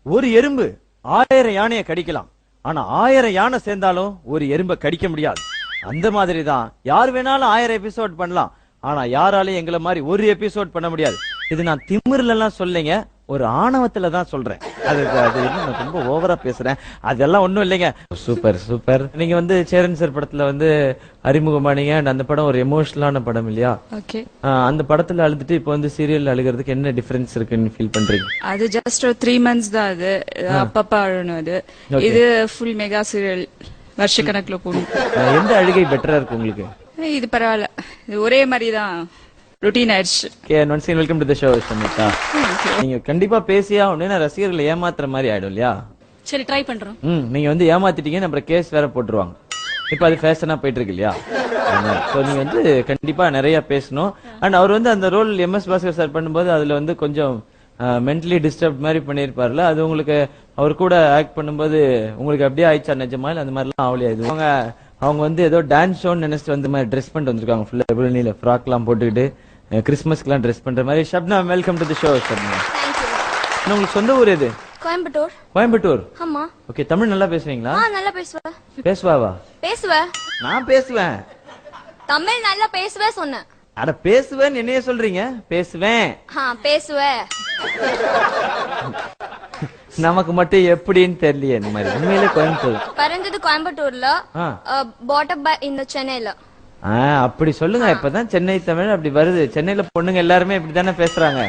ஒரு எறும்பு 1000 யானையை கடிக்கலாம், ஆனா 1000 யானை சேர்ந்தாலும் ஒரு எறும்பை கடிக்க முடியாது. அந்த மாதிரி தான் யார் வேணாலும் 1000 எபிசோட் பண்ணலாம், ஆனா யாராலையும் எங்களை மாதிரி ஒரு எபிசோட் பண்ண முடியாது. இது நான் திமிர்ல எல்லாம் சொல்லைங்க, ஒரு ஆணவத்துல தான் சொல்றேன். அது நான் ரொம்ப ஓவரா பேசுறேன், அதெல்லாம் ஒண்ணும் இல்லைங்க. Super super. நீங்க வந்து சேரன் சார் படத்துல வந்து அறிமுகமானீங்க. அந்த படம் ஒரு எமோஷனலான படம் இல்லையா? ஓகே. அந்த படத்துல அழுதுட்டு இப்போ வந்து சீரியல் அழுகிறதுக்கு என்ன டிஃபரன்ஸ் இருக்குன்னு ஃபீல் பண்றீங்க? அது ஜஸ்ட் ஒரு 3 months தான். அது அப்பப்ப அழணும். அது இது ஃபுல் மெகா சீரியல், வருஷக்கணக்குல போகணும். எந்த அழுகை பெட்டரா இருக்கு உங்களுக்கு? இது பரவாயில்ல, இது ஒரே மாதிரி தான் ரொட்டீன் ஆயிடுச்சு. Welcome to the show Samitha. நீங்க கண்டிப்பா பேசியா ஒண்ணு ரசிகர்களை ஏமாத்துற மாதிரி ஆயிடும் இல்லையா? சரி, ட்ரை பண்றோம். நீங்க வந்து ஏமாத்திட்டீங்க, அப்புறம் கேஸ் வேற போட்டுருவாங்க. இப்ப அது ஃபேஷனா போயிட்டு இருக்கு இல்லையா? சோ நீங்க வந்து கண்டிப்பா நிறைய பேசணும். அண்ட் அவர் வந்து அந்த ரோல் MS பாஸ்கர் சார் பண்ணும்போது அதுல வந்து கொஞ்சம் மென்டலி டிஸ்டர்ப் மாதிரி பண்ணிருப்பாருல, அது உங்களுக்கு அவர் கூட ஆக்ட் பண்ணும்போது உங்களுக்கு அப்படியே ஆயிடுச்சா நிஜமா? இல்ல அந்த மாதிரிலாம் ஆவலையா? இது அவங்க வந்து ஏதோ டான்ஸ் ஷோன்னு நினைச்சிட்டு வந்து மாதிரி ட்ரெஸ் பண்ணிட்டு வந்திருக்காங்க, ஃபுல்லா நீல ஃப்ராக் எல்லாம் போட்டுக்கிட்டு கிறிஸ்மஸ்க்குலாம் ட்ரெஸ் பண்ற மாதிரி. Shabna, welcome to the show. Shabna, உங்களுக்கு சொந்த ஊர் எது? கோயம்புத்தூர். கோயம்புத்தூர். ஆமா. ஓகே. தமிழ் நல்லா பேசுவீங்களா? நல்லா பேசுவேன். பேசுவாவா? பேசுவேன். நான் பேசுவேன். தமிழ் நல்லா பேசுவேன் சொன்னேன். அட பேசுவேன் என்னைய சொல்றீங்க? பேசுவேன். பேசுவேன். நமக்கு மட்டும் எப்படின்னு தெரியலையே. இந்த மாதிரி உண்மையிலே கோயம்புத்தூர். பிறந்தது கோயம்புத்தூர்ல, பாட்டப் இந்த சென்னையில. அப்படி சொல்லுங்க. இப்பதான் சென்னை தமிழ் அப்படி வருது. சென்னையில பொண்ணுங்க எல்லாருமே இப்படித்தானே பேசுறாங்க.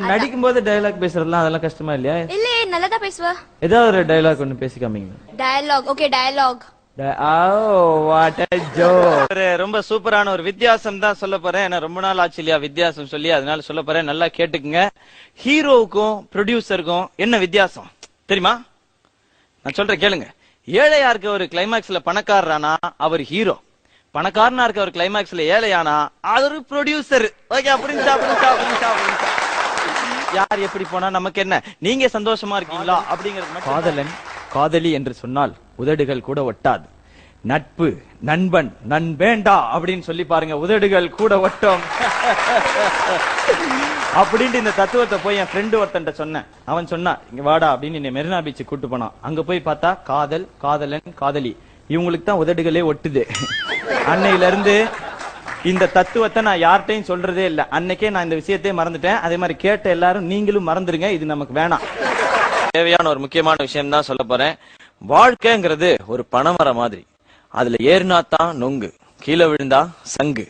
நடிக்கும் போது டயலாக் பேசுறதுலாம் அதெல்லாம் கஷ்டமா இல்லையா? இல்ல, நல்லதா பேசுவேன். ஏதாவது ஒரு டயலாக் ஒண்ணு பேசிக்காமீங்க. டயலாக்? Okay, dialogue. ரொம்ப சூப்பரான ஒரு வித்தியாசம் தான் சொல்ல போறேன். ஏன்னா ரொம்ப நாள் ஆச்சு இல்லையா வித்தியாசம் சொல்லி, அதனால சொல்ல போறேன். நல்லா கேட்டுக்குங்க. ஹீரோவுக்கும் ப்ரொடியூசருக்கும் என்ன வித்தியாசம் தெரியுமா? நான் சொல்றேன் கேளுங்க. ஏழையா இருக்க ஒரு கிளைமாக்ஸ்ல பணக்காரரானா அவர் ஹீரோ, பணக்காரனா இருக்க ஒரு கிளைமாக்ஸ்ல ஏழையானா அது ஒரு ப்ரொடியூசர். ஓகே, அப்படின்னு யார் எப்படி போனா நமக்கு என்ன? நீங்க சந்தோஷமா இருக்கீங்களா அப்படிங்கிறது. காதலன் காதலி என்று சொன்னால் உதடுகள் கூட ஒட்டாது. நட்பு நண்பன் நண்பேண்டா அப்படின்னு சொல்லி பாருங்க, உதடுகள் கூட ஒட்டும். அப்படின்ட்டு இந்த தத்துவத்தை போய் என் ஃப்ரெண்டு ஒருத்தன்ட்ட சொன்னேன். அவன் சொன்னா, இங்க வாடா அப்படின்னு என்னை மெரினா பீச் கூட்டு போனான். அங்க போய் பார்த்தா காதல், காதலன், காதலி இவங்களுக்கு தான் உதடுகளே ஒட்டுது. அன்னையில இருந்து இந்த தத்துவத்தை நான் யார்கிட்டையும் சொல்றதே இல்லை. அன்னைக்கே நான் இந்த விஷயத்தையே மறந்துட்டேன். அதே மாதிரி கேட்ட எல்லாரும் நீங்களும் மறந்துருங்க. இது நமக்கு வேணாம். தேவையான ஒரு முக்கியமான விஷயம் தான் சொல்ல போறேன். வாழ்க்கைங்கிறது ஒரு பனைமரம் மாதிரி. அதுல ஏறினா தான் நொங்கு, கீழே விழுந்தா சங்கு.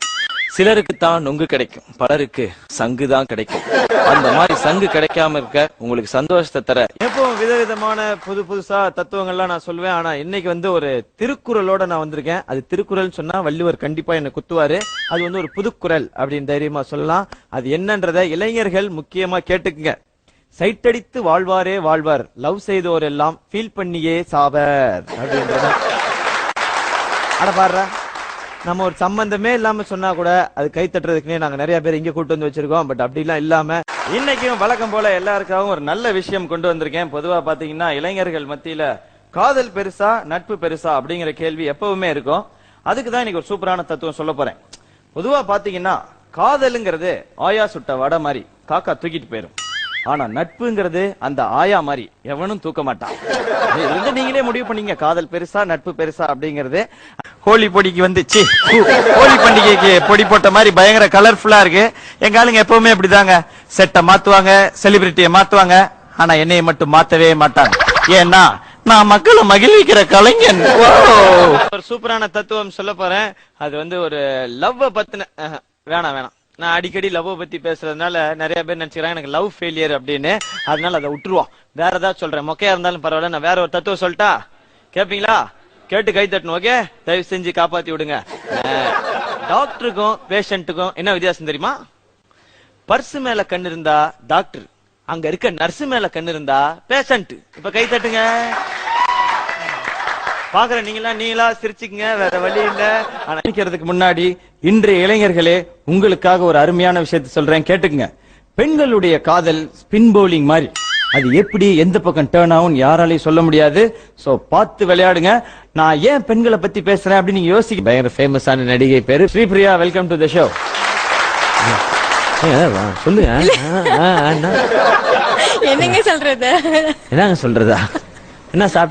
சிலருக்கு தான் நொங்கு கிடைக்கும், பலருக்கு சங்கு தான் கிடைக்கும். அந்த மாதிரி சங்கு கிடைக்காம இருக்க உங்களுக்கு சந்தோஷத்தை தர எப்பவும் விதவிதமான புதுசா தத்துவங்கள்லாம் நான் சொல்லுவேன். ஆனா இன்னைக்கு வந்து ஒரு திருக்குறளோட நான் வந்திருக்கேன். அது திருக்குறள் சொன்னா வள்ளுவர் கண்டிப்பா என்ன குத்துவாரு. அது வந்து ஒரு புதுக்குறள் அப்படின்னு தைரியமா சொல்லலாம். அது என்னன்றத இளைஞர்கள் முக்கியமா கேட்டுக்குங்க. சைட்டடித்து வாழ்வாரே வாழ்வார், லவ் செய்தோர் எல்லாம் ஃபீல் பண்ணியே சாவர் அப்படின்றத. அட பாடுற, நம்ம ஒரு சம்பந்தமே இல்லாம சொன்னா கூட அது கை தட்டுறதுக்குன்னே நாங்க நிறைய பேர் இங்க கூட்டு வந்து வச்சிருக்கோம். பட் அப்படிலாம் இல்லாம இன்னைக்கும் வழக்கம் போல எல்லாருக்காகவும் ஒரு நல்ல விஷயம் கொண்டு வந்திருக்கேன். பொதுவா பாத்தீங்கன்னா இளைஞர்கள் மத்தியில காதல் பெருசா நட்பு பெருசா அப்படிங்கிற கேள்வி எப்பவுமே இருக்கும். அதுக்குதான் இன்னைக்கு ஒரு சூப்பரான தத்துவம் சொல்ல போறேன். பொதுவா பாத்தீங்கன்னா காதலுங்கிறது ஆயா சுட்ட வடை மாதிரி காக்கா தூக்கிட்டு போயிரும். ஆனா நட்புங்கிறது அந்த ஆயா மாதிரி எவனும் தூக்க மாட்டான். நீங்களே முடிவு பண்ணீங்க காதல் பெருசா நட்பு பெருசா அப்படிங்கறது. ஹோலி பொடிக்கு வந்து ஹோலி பண்டிகைக்கு பொடி போட்ட மாதிரி பயங்கர கலர்ஃபுல்லா இருக்கு. எங்க ஆளுங்க எப்பவுமே இப்படிதாங்க, செட்டை மாத்துவாங்க, செலிபிரிட்டியை மாத்துவாங்க, ஆனா என்னைய மட்டும் மாத்தவே மாட்டாங்க. ஏன்னா நான் மக்களை மகிழ்விக்கிற கலைஞன். ஒரு சூப்பரான தத்துவம் சொல்ல போறேன். அது வந்து ஒரு லவ் பத்தின வேணாம். நான் அடிக்கடி லவ் பத்தி பேசுறதுனால நிறைய பேர் நினைச்சுக்கிறாங்க எனக்கு லவ் ஃபெயிலியர் அப்படின்னு. அதனால அதை விட்டுருவோம். வேற ஏதாவது சொல்றேன், மொக்கையா இருந்தாலும் பரவாயில்ல. நான் வேற ஒரு தத்துவம் சொல்லிட்டா கேப்பீங்களா? கேட்டு கை தட்டணும். ஓகே, தயவு செஞ்சு காப்பாத்தி விடுங்க. டாக்டருக்கும் பேஷண்ட்டுக்கும் என்ன வித்தியாசம் தெரியுமா? பர்ஸ் மேல கண்ணு இருந்தா டாக்டர், அங்க இருக்க நர்ஸ் மேல கண்ணு இருந்தா பேஷண்ட். இப்ப கை தட்டுங்க. பாக்குற நீங்களா சிரிச்சுக்குங்க, வேற வழி இல்ல. ஆனா நினைக்கிறதுக்கு முன்னாடி இன்றைய இளைஞர்களே உங்களுக்காக ஒரு அருமையான விஷயத்தை சொல்றேன், கேட்டுக்குங்க. பெண்களுடைய காதல் ஸ்பின் பவுலிங் மாதிரி. அது எப்படி எந்த பக்கம் டேர்ன் ஆகும் யாராலையும் சொல்ல முடியாது. சோ பார்த்து விளையாடுங்க. நான் ஏன் பெண்களை பத்தி பேசுறேன் அப்படின்னு நீங்க யோசிக்க. பயங்கர ஃபேமஸான நடிகை பேரு Sripriya. Welcome to the show. சொல்லுங்க. என்னங்க சொல்றது? என்னங்க சொல்றதா? என்ன சாப்பிட்ட?